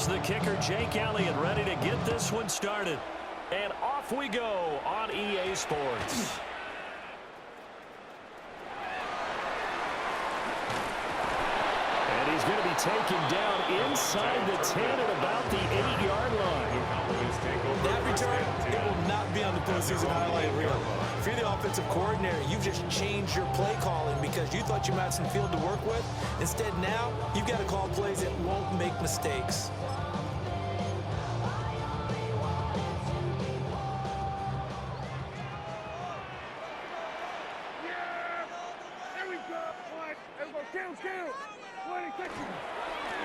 Here's the kicker, Jake Elliott, ready to get this one started. And off we go on EA Sports. And he's going to be taken down inside the 10 at about the 8-yard line. That return, it will not be on the postseason highlight reel. If you're the offensive coordinator, you've just changed your play calling because you thought you might have some field to work with. Instead, now, you've got to call plays that won't make mistakes.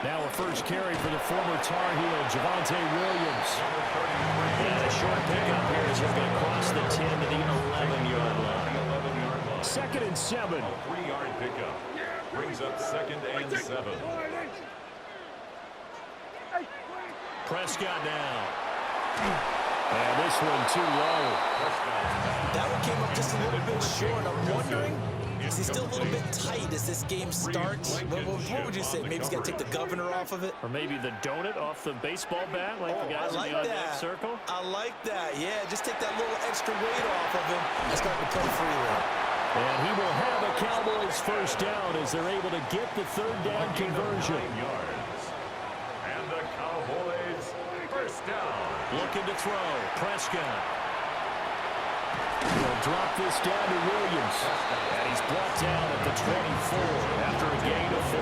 Now a first carry for the former Tar Heel, Javonte Williams. And a short pickup here as he's going to cross the 10 to the 11-yard line. 2nd and 7. 3-yard pickup. Brings up 2nd and 7. Prescott now. And this one too low. That one came up just a little bit short. I'm wondering, is he still a little bit tight as this game starts? What would you say? Maybe he's got to take the governor off of it? Or maybe the donut off the baseball bat like the guys in the on-deck circle? I like that. Yeah, just take that little extra weight off of him and start to play freely. And he will have a Cowboys first down as they're able to get the 3rd down conversion. And the Cowboys first down. Looking to throw. Prescott. He'll drop this down to Williams. And he's brought down at the 24 after a gain of 4.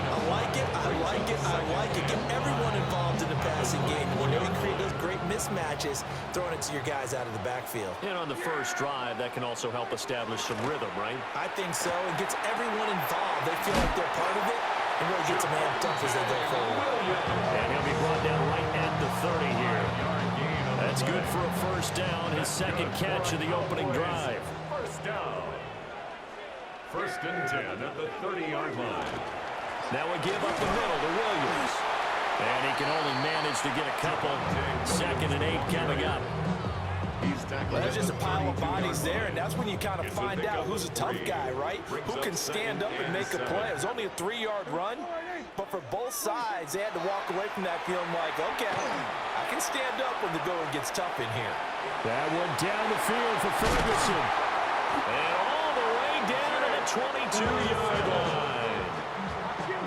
I like it. I like it. I like it. Get everyone involved in the passing game. You know, you create those great mismatches, throwing it to your guys out of the backfield. And on the first drive, that can also help establish some rhythm, right? I think so. It gets everyone involved. They feel like they're part of it. It really gets them amped up as they go forward. And he'll be brought down right at the 30 here. That's good for a first down, his 2nd catch of the opening drive. First down. 1st and 10 at the 30-yard line. Now a give up the middle to Williams. And he can only manage to get a couple. 2nd and 8 coming up. Well, there's just a pile of bodies there, and that's when you kind of find out who's a tough guy, right? Who can stand up and make a play. It was only a 3-yard run, but for both sides, they had to walk away from that feeling like, okay, I can stand up when the going gets tough in here. That one down the field for Ferguson. And all the way down to the 22-yard line.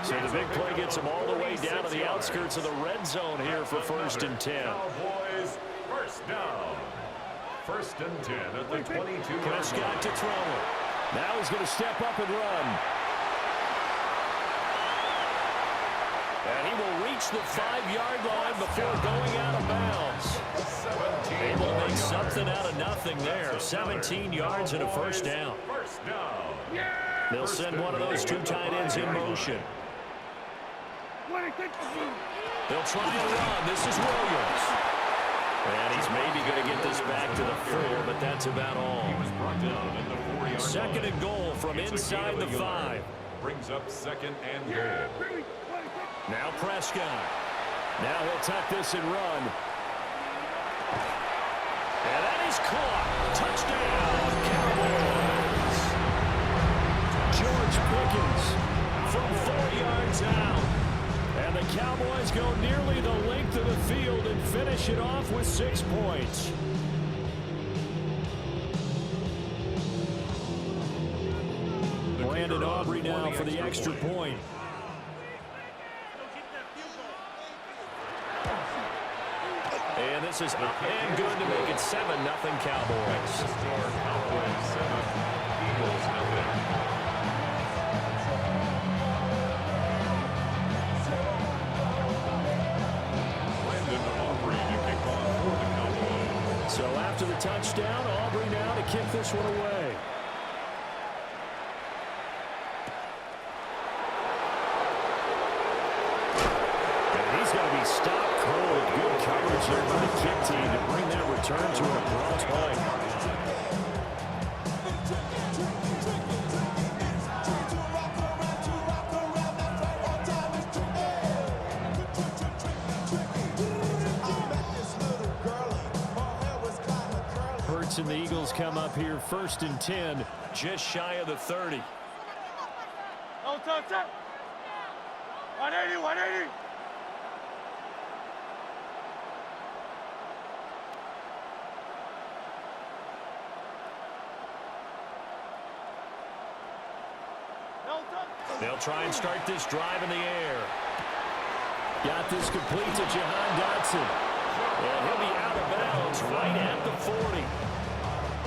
So the big play gets him all the way down to the outskirts of the red zone here for 1st and 10. Cowboys first down. 1st and 10 at the 22. Prescott to throw it. Now he's going to step up and run. And he will reach the 5-yard line before going out of bounds. Able to make something out of nothing there. 17 yards and a first down. First down. They'll send one of those 2 tight ends in motion. They'll try and run. This is Williams. And he's maybe going to get this back to the 4, but that's about all. 2nd and goal from inside the 5. Brings up 2nd and goal. Now Prescott. Now he'll tuck this and run. And that is caught. Touchdown, Cowboys. George Pickens from 4 yards out. And the Cowboys go nearly the length of the field and finish it off with 6 points. Brandon Aubrey now for the extra point. And this is up and good to make it 7-0 Cowboys. Cowboys 7, Eagles 0. So after the touchdown, Aubrey now to kick this one away. And he's going to be stopped cold. Good coverage there by the kick team to bring that return to an abrupt point. And the Eagles come up here 1st and 10, just shy of the 30. Oh, touch that. 180, 180. They'll try and start this drive in the air. Got this complete to Jahan Dotson. And he'll be out of bounds right at the 40.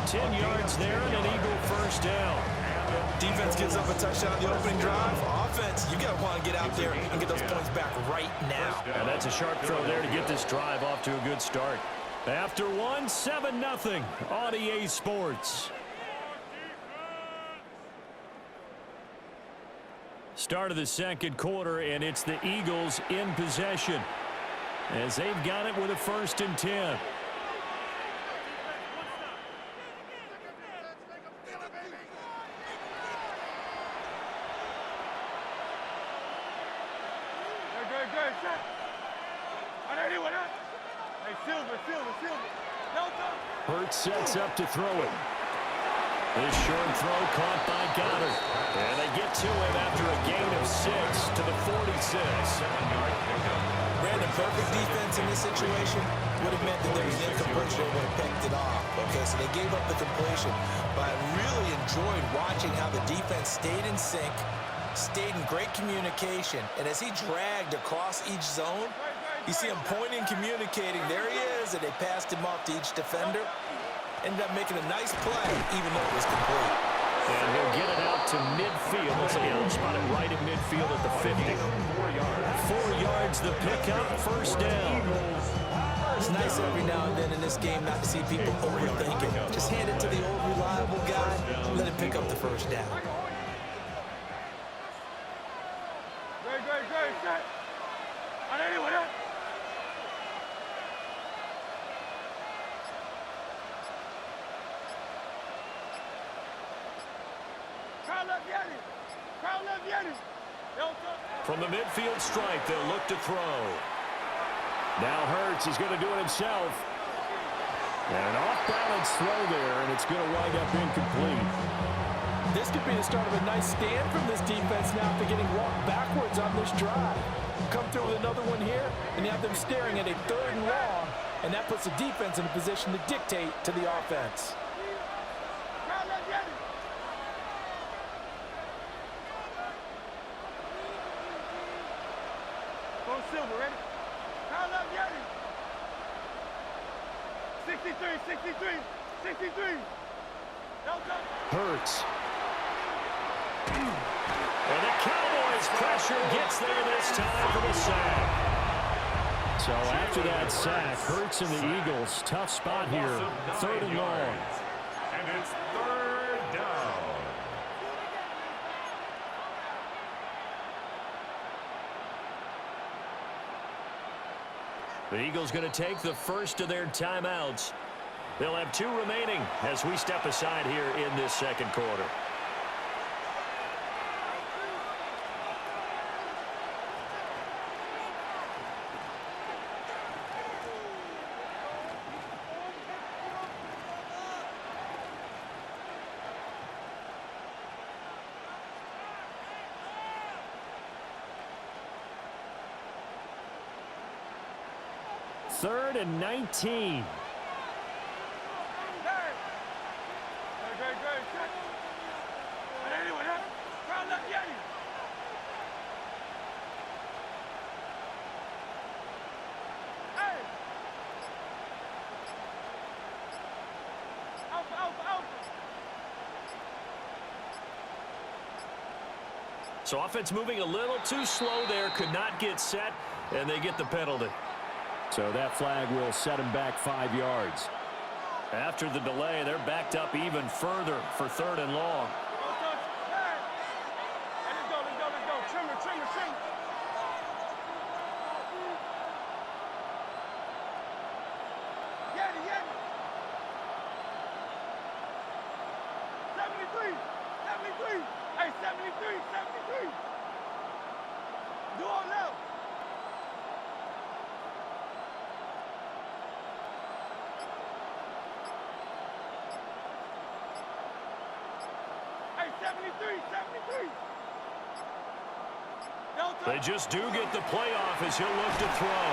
10 yards there and an Eagle first down. Defense gives up a touchdown on the opening drive. Offense, you got to want to get out there and get those points back right now. And that's a sharp throw there to get this drive off to a good start. After one, 7-0 on EA Sports. Start of the second quarter, and it's the Eagles in possession as they've got it with a 1st and 10. Hurts sets up to throw it. This short throw caught by Goddard. And they get to him after a gain of 6 to the 46. Ran the perfect defense in this situation. Would have meant that there was an incompletion. They would have picked it off. Okay, so they gave up the completion. But I really enjoyed watching how the defense stayed in sync, stayed in great communication. And as he dragged across each zone, you see him pointing, communicating. There he is, and they passed him off to each defender. Ended up making a nice play, even though it was complete. And he'll get it out to midfield. He'll spot it right at midfield at the 50. 4 yards the pickup, first down. It's nice every now and then in this game not to see people overthinking. Just hand it to the old reliable guy, let him pick up the first down. From the midfield stripe, they'll look to throw. Now Hurts is going to do it himself. And an off-balance throw there, and it's going to wind up incomplete. This could be the start of a nice stand from this defense now after getting walked backwards on this drive. Come through with another one here, and you have them staring at a 3rd and long, and that puts the defense in a position to dictate to the offense. Silver, ready? Kyle up, Yeti. 63. Hurts. And the Cowboys pressure gets there this time for the sack. So after that sack, Hurts and the Eagles, tough spot here, 3rd and long. And it's 3rd down. The Eagles going to take the first of their timeouts. They'll have 2 remaining as we step aside here in this second quarter. Third and 19. So offense moving a little too slow there, could not get set, and they get the penalty. So that flag will set him back 5 yards. After the delay, they're backed up even further for 3rd and long. Let's go. Trimmer. Yeti. 73. Hey, 73. Do all now. Hey, 73. They just do get the playoff as he'll look to throw.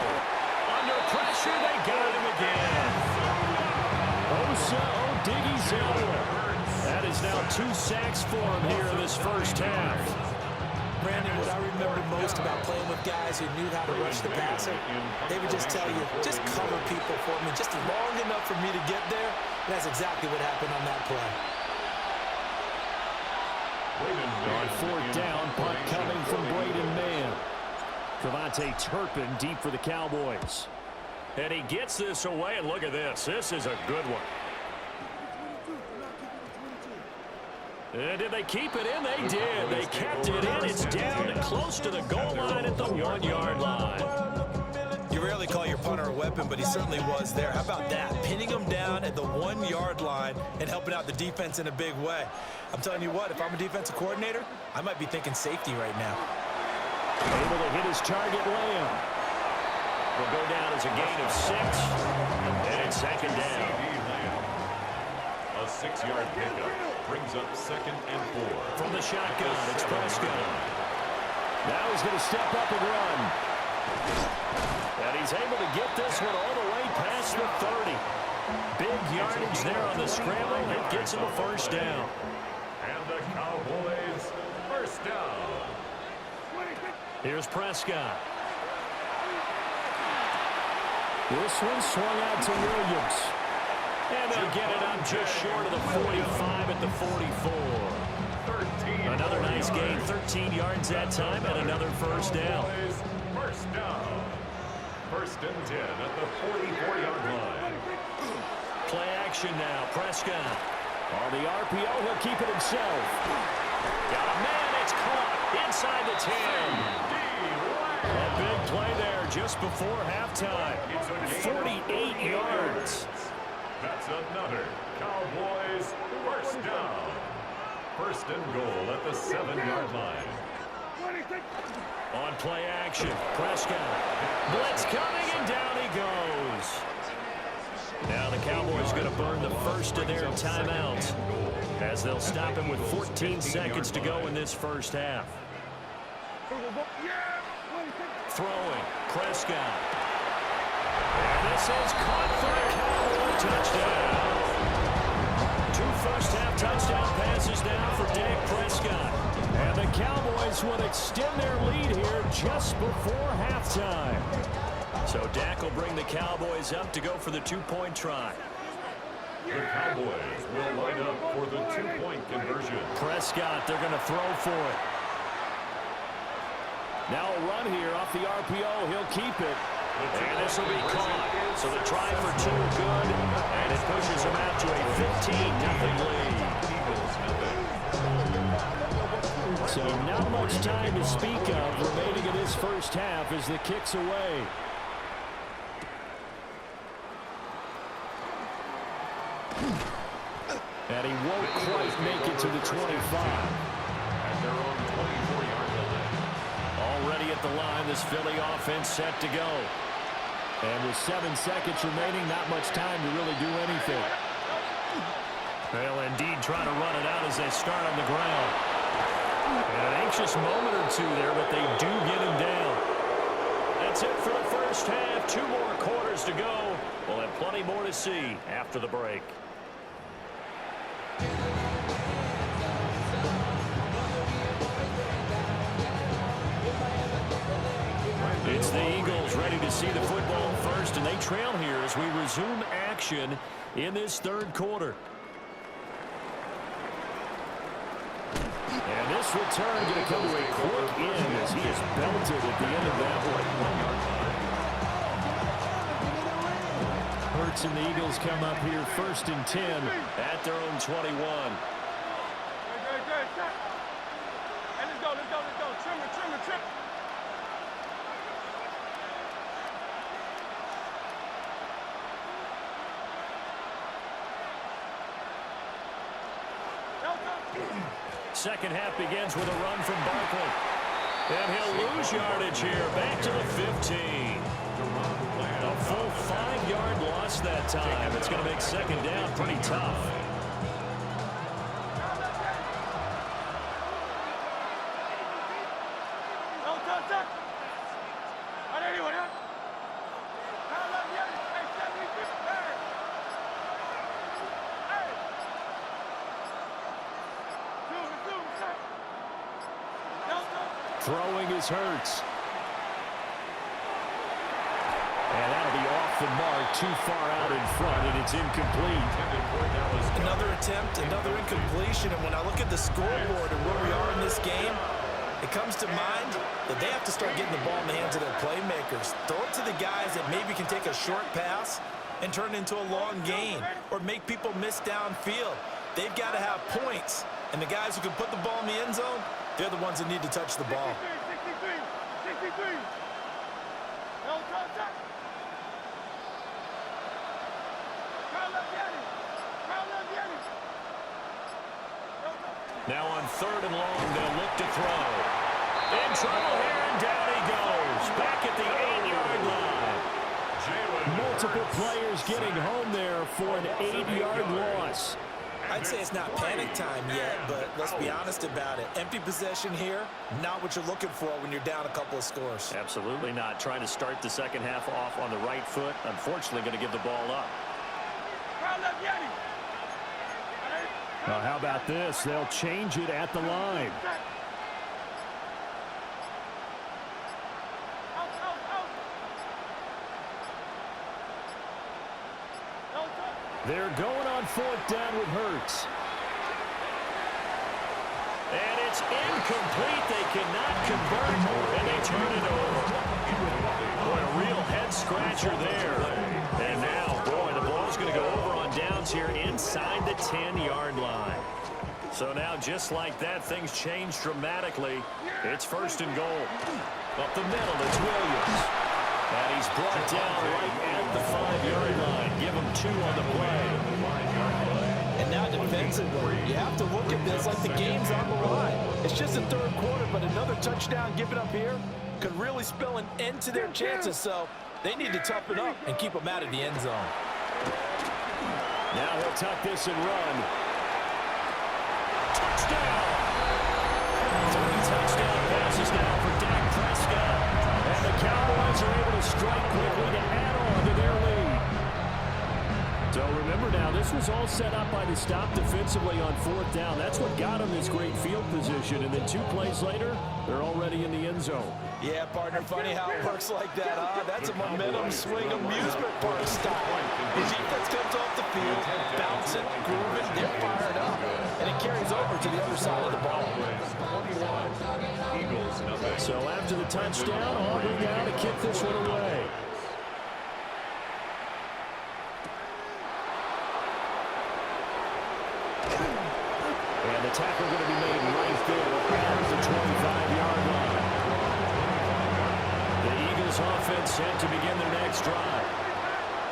Under pressure, they got him again. Osa Odighizuwa. That is now 2 sacks for him here in this first half. most about playing with guys who knew how to rush the passer. They would just tell you, just cover people for me, just long enough for me to get there. And that's exactly what happened on that play. On fourth down, punt coming from Braden Mann. Cavante Turpin deep for the Cowboys. And he gets this away, and look at this. This is a good one. And did they keep it in? They did. They kept it in. It's down close to the goal line at the 1-yard line. You rarely call your punter a weapon, but he certainly was there. How about that? Pinning him down at the 1-yard line and helping out the defense in a big way. I'm telling you what, if I'm a defensive coordinator, I might be thinking safety right now. Able to hit his target, Lamb. Will go down as a gain of 6. And it's second down. A 6-yard pickup brings up 2nd and 4. From the shotgun, it's Prescott. Now he's going to step up and run. And he's able to get this one all the way past the 30. Big yardage there on the scramble. It gets him a first down. And the Cowboys first down. Here's Prescott. This one swung out to Williams. And they'll get it up just short of the 45 at the 44. Another nice gain, 13 yards that time, and another first down. First down. 1st and 10 at the 44-yard line. Play action now, Prescott. On the RPO, he'll keep it himself. Got a man, it's caught inside the 10. A big play there just before halftime. 48 yards. That's another Cowboys first down. 1st and goal at the 7-yard line. On play action, Prescott. Blitz coming, and down he goes. Now the Cowboys going to burn the first of their timeouts as they'll stop him with 14 seconds to go in this first half. Throwing, Prescott. And this is caught for a Cowboy touchdown. 2 first-half touchdown passes now for Dak Prescott. And the Cowboys will extend their lead here just before halftime. So Dak will bring the Cowboys up to go for the 2-point try. The Cowboys will line up for the 2-point conversion. Prescott, they're going to throw for it. Now a run here off the RPO. He'll keep it. And this will be caught. So the try for 2 good. And it pushes him out to a 15-0 lead. So not much time to speak of remaining in this first half as the kick's away. And he won't quite make it to the 25. At their own 24-yard line. Already at the line, this Philly offense set to go. And with 7 seconds remaining, not much time to really do anything. They'll indeed try to run it out as they start on the ground. And an anxious moment or two there, but they do get him down. That's it for the first half. 2 more quarters to go. We'll have plenty more to see after the break. It's the Eagles ready to see the football first, and they trail here as we resume action in this 3rd quarter. And this return going to come to a quick end as he is belted at the end of that one. Hurts and the Eagles come up here 1st and 10 at their own 21. Hey, let's go. Trimmer. Second half begins with a run from Barkley. And he'll lose yardage here. Back to the 15. A full 5-yard loss that time. It's going to make second down pretty tough. Throwing is Hurts. And that'll be off the mark, too far out in front, and it's incomplete. Another attempt, another incompletion, and when I look at the scoreboard and where we are in this game, it comes to mind that they have to start getting the ball in the hands of their playmakers. Throw it to the guys that maybe can take a short pass and turn it into a long gain or make people miss downfield. They've got to have points, and the guys who can put the ball in the end zone, they're the ones that need to touch the ball. 63. No touch. Now on 3rd and long, they'll look to throw. In trouble here, and down he goes. Back at the 8-yard line. Multiple players getting home there for an 8-yard loss. I'd say it's not panic time yet, but let's be honest about it. Empty possession here, not what you're looking for when you're down a couple of scores. Absolutely not. Trying to start the second half off on the right foot. Unfortunately, going to give the ball up. Well, how about this? They'll change it at the line. They're going on 4th down with Hurts. And it's incomplete. They cannot convert, and they turn it over. Boy, a real head-scratcher there. And now, boy, the ball's going to go over on downs here inside the 10-yard line. So now, just like that, things change dramatically. It's 1st and goal. Up the middle, it's Williams. And he's brought down right at the 5-yard line. Give him 2 on the play. And now defensively, you have to look at this like the game's on the line. It's just the 3rd quarter, but another touchdown given up here could really spell an end to their chances. So they need to toughen up and keep them out of the end zone. Now he'll tuck this and run. Touchdown! 3 touchdown passes now for Dak Prescott. And the Cowboys are able to strike quickly to add on to their lead. So remember now, this was all set up by the stop defensively on 4th down. That's what got them this great field position. And then 2 plays later, they're already in the end zone. Yeah, partner, funny how it works like that, huh? That's a momentum swing amusement park style. The defense comes off the field, bouncing, grooving, they're fired up. And it carries over to the other side of the ball. So after the touchdown, Auburn now to kick this one away. And the tackle going to be made right there at the 25-yard line. The Eagles offense set to begin their next drive.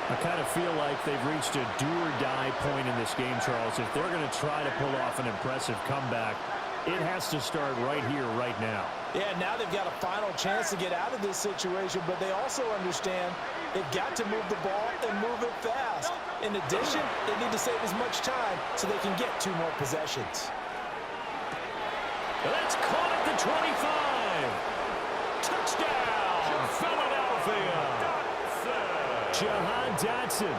I kind of feel like they've reached a do-or-die point in this game, Charles. If they're going to try to pull off an impressive comeback, it has to start right here, right now. Yeah, now they've got a final chance to get out of this situation, but they also understand they've got to move the ball and move it fast. In addition, they need to save as much time so they can get 2 more possessions. That's caught at the 25. Touchdown, Philadelphia. Jahan Dotson,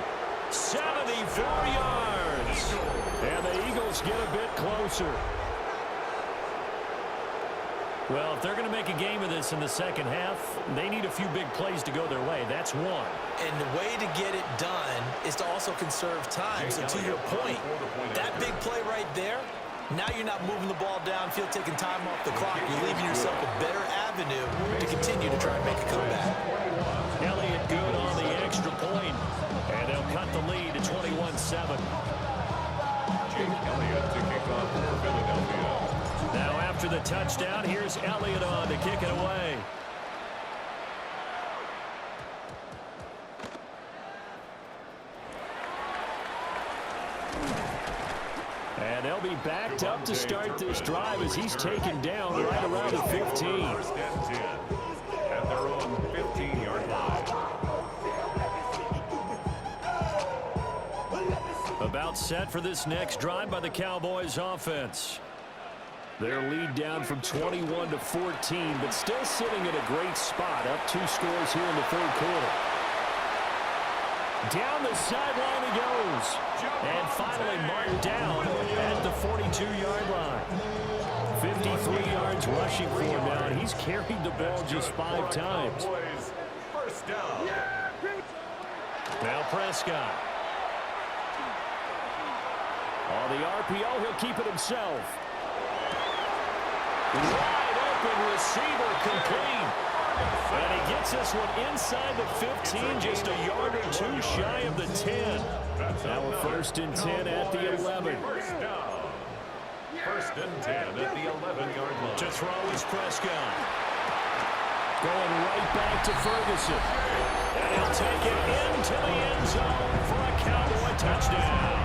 74 yards. and the Eagles get a bit closer. Well, if they're going to make a game of this in the second half, they need a few big plays to go their way. That's one. And the way to get it done is to also conserve time. So to your point, that big play right there, now you're not moving the ball downfield, taking time off the clock. You're leaving yourself a better avenue to continue to try and make a comeback. Elliott good on the extra point, and they'll cut the lead to 21-7. Jake Elliott to kick off for Philadelphia. Now after the touchdown, here's Elliott on to kick it away. And they'll be backed up to start this drive as he's taken down right around the 15. First and 10 at their own 15-yard line. About set for this next drive by the Cowboys offense. Their lead down from 21 to 14, but still sitting at a great spot, up 2 scores here in the 3rd quarter. Down the sideline he goes. And finally marked down at the 42-yard line. 53 yards rushing for him now, and he's carried the ball just 5 times. Cowboys, first down. Now Prescott. On the RPO, he'll keep it himself. Wide open receiver complete. And he gets this one inside the 15, just a yard or 2 shy of the 10. Now we're 1st and 10 at the 11. First down. 1st and 10 at the 11-yard line. To throw is Prescott. Going right back to Ferguson. And he'll take it into the end zone for a Cowboy touchdown.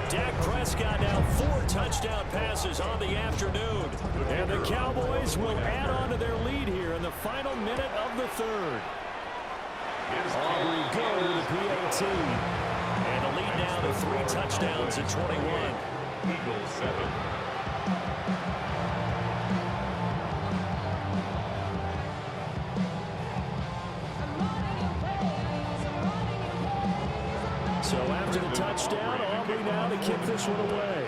Dak Prescott now 4 touchdown passes on the afternoon. And the Cowboys will add on to their lead here in the final minute of the 3rd. Aubrey go to the PAT. And the lead now to 3 touchdowns at 21. Eagles 7. So after the touchdown, Aubrey now to kick this one away.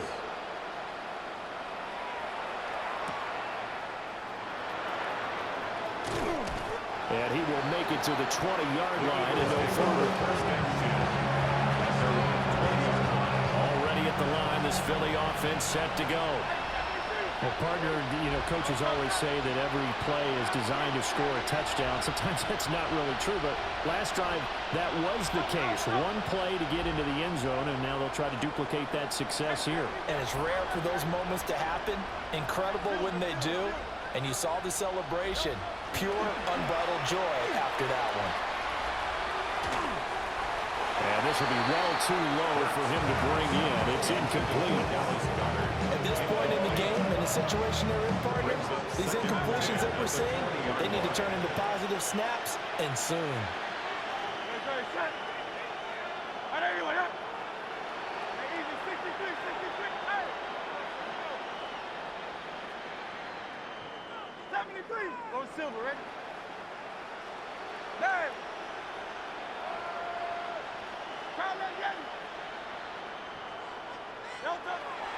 And he will make it to the 20-yard line and no further. Already at the line, this Philly offense set to go. Well, partner, coaches always say that every play is designed to score a touchdown. Sometimes that's not really true, but last drive, that was the case. One play to get into the end zone, and now they'll try to duplicate that success here. And it's rare for those moments to happen. Incredible when they do. And you saw the celebration. Pure, unbridled joy after that one. And this will be well too low for him to bring in. It's incomplete. At this point in the game, in the situation they're in, partner, these incompletions that we're seeing, they need to turn into positive snaps, and soon. Go silver, ready? 9.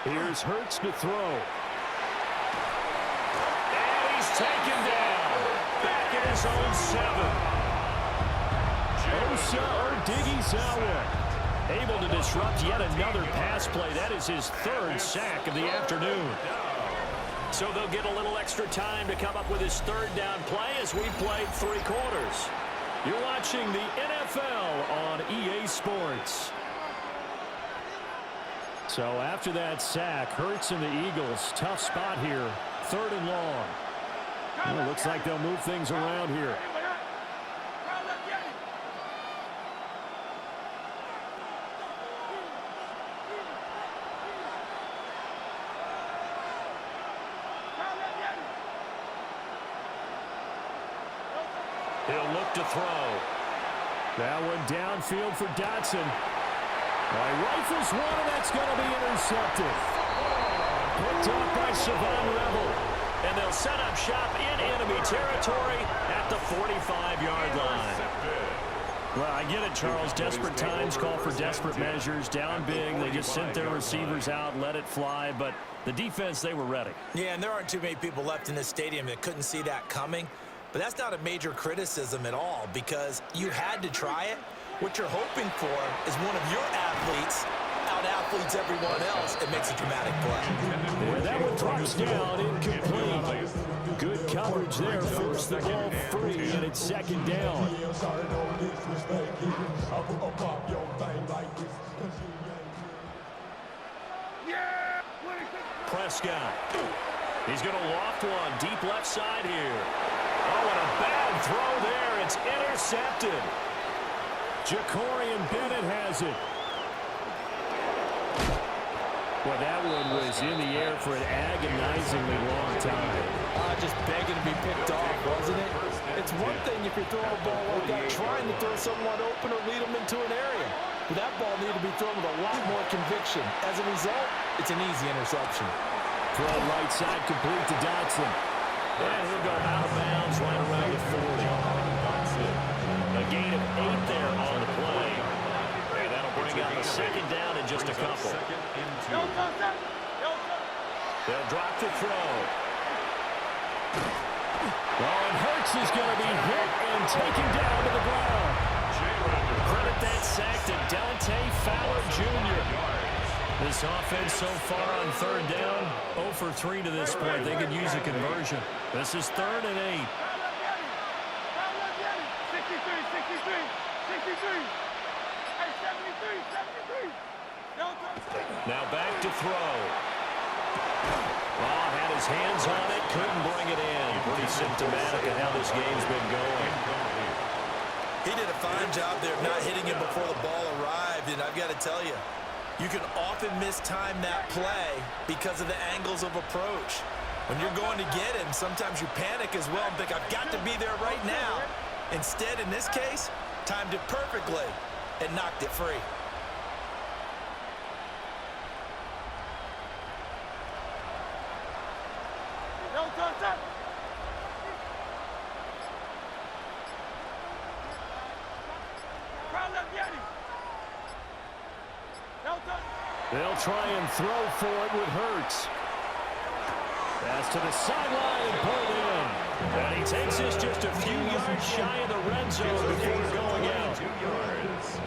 Here's Hurts to throw. And he's taken down. Back in his own 7. Osa Odighizuwa able to disrupt yet another pass play. That is his 3rd sack of the afternoon. So they'll get a little extra time to come up with his 3rd down play as we played 3 quarters. You're watching the NFL on EA Sports. So after that sack, Hurts and the Eagles, tough spot here, 3rd and long. Well, looks like they'll move things around here. He'll look to throw. That one downfield for Dotson. Rifles one, and that's going to be intercepted. Picked off by Savon Rebel. And they'll set up shop in enemy territory at the 45-yard line. Well, I get it, Charles. Desperate times call for desperate measures. Down big, they just sent their receivers out, let it fly. But the defense, they were ready. Yeah, and there aren't too many people left in this stadium that couldn't see that coming. But that's not a major criticism at all because you had to try it. What you're hoping for is one of your athletes out-athletes everyone else and makes a dramatic play. And that one drops down incomplete. Good coverage there. Force the ball free, and it's 2nd down. Prescott. He's going to loft one deep left side here. Oh, and a bad throw there. It's intercepted. Jacorian Bennett has it. Well, that one was in the air for an agonizingly long time. Just begging to be picked off, wasn't it? It's one thing if you're throwing a ball like that, trying to throw someone open or lead them into an area. But that ball needed to be thrown with a lot more conviction. As a result, it's an easy interception. Throw right side complete to Dotson. And he'll go out of bounds right around the 40. A gain of 8 there on the play. And that'll bring out the 2nd down in just a couple. They'll drop to throw. Oh, and Hurts is going to be hit and taken down to the ground. Credit that sack to Dante Fowler Jr. This offense so far on third down, 0 for 3 to this point. They could use a conversion. This is 3rd and 8. 63. Hey, 73. Now back to throw. Oh, had his hands on it, couldn't bring it in. Pretty symptomatic of how this game's been going. He did a fine job there of not hitting him before the ball arrived, and I've got to tell you, you can often mistime that play because of the angles of approach. When you're going to get him, sometimes you panic as well and think, I've got to be there right now. Instead, in this case, timed it perfectly and knocked it free. They'll try and throw for it with Hurts. Pass to the sideline and pulled in. And he takes this just a few yards shy of the red zone before going out. 2 yards.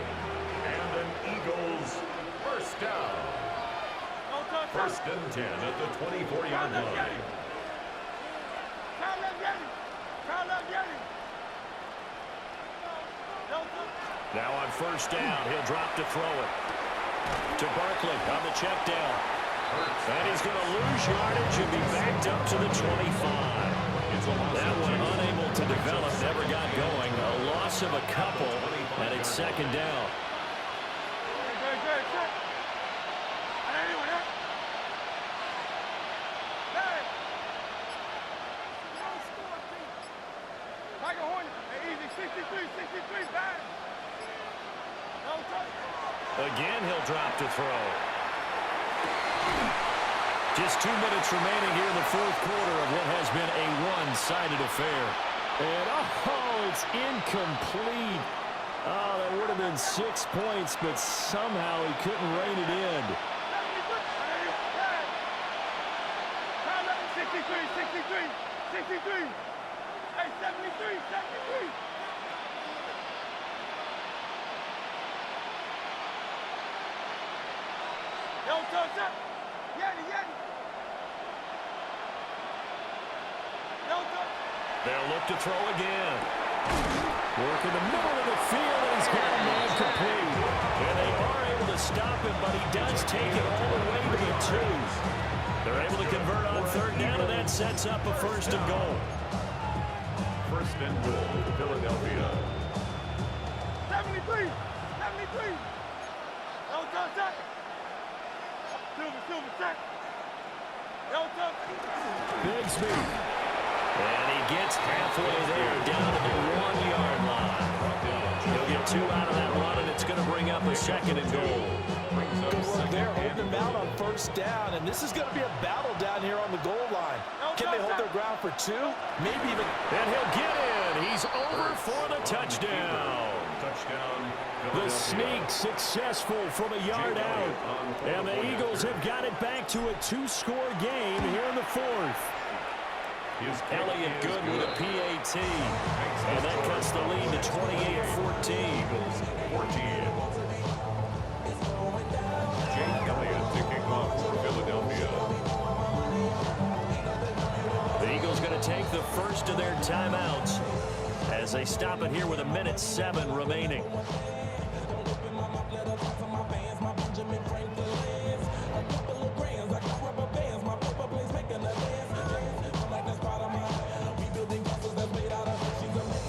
And an Eagles first down. First and 10 at the 24-yard line. Now on first down, he'll drop to throw it. To Barkley on the check down. And he's going to lose yardage and be backed up to the 25. That one unable to develop, never got going. A loss of a couple, and it's second down. Again, he'll drop to throw. Just 2 minutes remaining here in the fourth quarter of what has been a one-sided affair. And, oh, it's incomplete. Oh, that would have been 6 points, but somehow he couldn't rein it in. 63. Hey, 73. Yo, touch up. Yeti. Yo, touch. They'll look to throw again. Work in the middle of the field, and he's got a man complete. And they are able to stop him, but he does take it all the way to the 2. They're able to convert on third down, and that sets up a first and goal. First and goal, Philadelphia. 73. Yo, touch up. Silver, check. Yo, touch. Bigsby. And he gets halfway there, down to the 1-yard line. He'll get 2 out of that run, and it's going to bring up a second and goal. Good work there, holding them out on first down, and this is going to be a battle down here on the goal line. Can they hold their ground for 2? Maybe even... And he'll get in. He's over for the touchdown. The sneak successful from a yard out. And the Eagles have got it back to a 2-score game here in the fourth. Elliott good with a PAT. And that cuts the lead to 28-14. Jake Elliott to kick off for Philadelphia. The Eagles going to take the first of their timeouts as they stop it here with 1:07 remaining.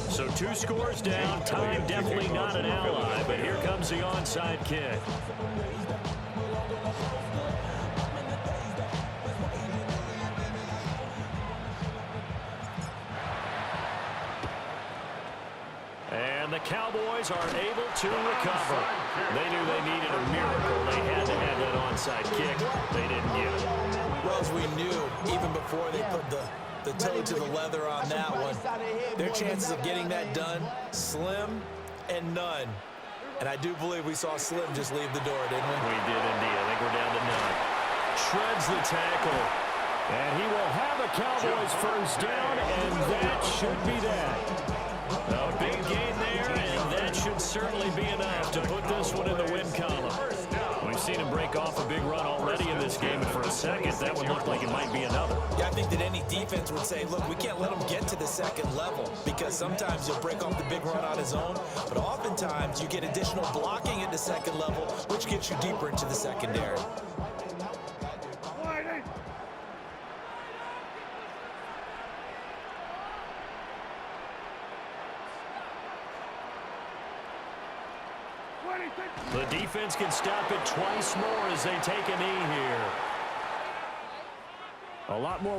So 2 scores down. Time definitely not an ally, but here comes the onside kick. And the Cowboys are able to recover. They knew they needed a miracle. They had to have that onside kick. They didn't get it. Well, as we knew, even before they put the toe to the leather on that one, their chances of getting that done, slim and none. And I do believe we saw Slim just leave the door, didn't we? We did indeed. I think we're down to none. Shreds the tackle. And he will have a Cowboys first down, and that should be that. A big gain there, and that should certainly be enough to put this one in the win column. We've seen him break off a big run already in this game, and for a second, that would look like it might be another. Yeah, I think that any defense would say, look, we can't let him get to the second level because sometimes he'll break off the big run on his own, but oftentimes you get additional blocking at the second level, which gets you deeper into the secondary. The defense can stop it twice more as they take a knee here. A lot more